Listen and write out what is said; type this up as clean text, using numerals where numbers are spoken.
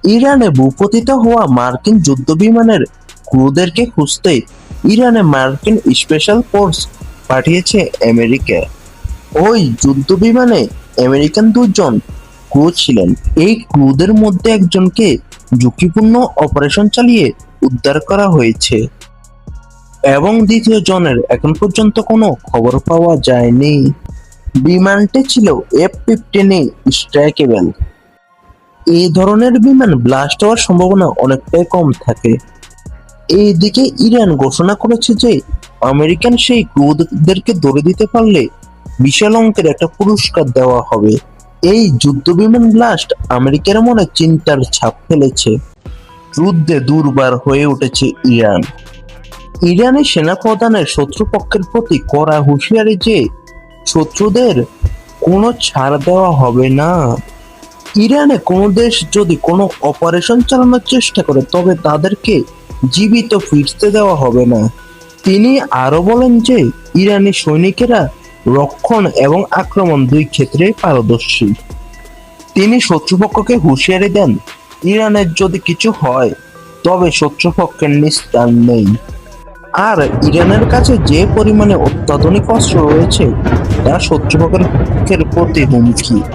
ইরানে ভূপতিত হওয়া মার্কিন যুদ্ধবিমানের ক্রুদেরকে খুঁজতে ইরানে মার্কিন স্পেশাল ফোর্স পাঠিয়েছে আমেরিকা। ওই যুদ্ধবিমানে আমেরিকান দুজন ক্রু ছিলেন। এই ক্রুদের মধ্যে একজনকে ঝুঁকিপূর্ণ অপারেশন চালিয়ে উদ্ধার করা হয়েছে এবং দ্বিতীয় জনের এখন পর্যন্ত কোনো খবর পাওয়া যায়নি। বিমানটি ছিল F-15 স্ট্রাইকেবল। এই ধরনের বিমান ব্লাস্ট হওয়ার সম্ভাবনা অনেকটাই কম থাকে। এইদিকে ইরান ঘোষণা করেছে যে আমেরিকান সেই ক্রুদেরকে ধরে দিতে পারলে বিশাল অঙ্কের একটা পুরস্কার দেওয়া হবে। এই যুদ্ধবিমান ব্লাস্ট আমেরিকার মনে চিন্তার ছাপ ফেলেছে। যুদ্ধে দুর্বার হয়ে উঠেছে ইরান। ইরানি সেনাপ্রধানের শত্রুপক্ষের প্রতি কড়া হুঁশিয়ারি যে শত্রুদের কোনো ছাড় দেওয়া হবে না। ইরানে কোনো দেশ যদি কোনো অপারেশন চালানোর চেষ্টা করে তবে তাদেরকে জীবিত ফিরতে দেওয়া হবে না। তিনি আরো বলেন যে ইরানি সৈনিকেরা রক্ষণ এবং আক্রমণ দুই ক্ষেত্রে পারদর্শী। তিনি শত্রুপক্ষকে হুঁশিয়ারি দেন, ইরানের যদি কিছু হয় তবে শত্রুপক্ষের নিস্তার নেই। আর ইরানের কাছে যে পরিমাণে অত্যাধুনিক অস্ত্র রয়েছে তা শত্রুপক্ষের প্রতি হুমকি।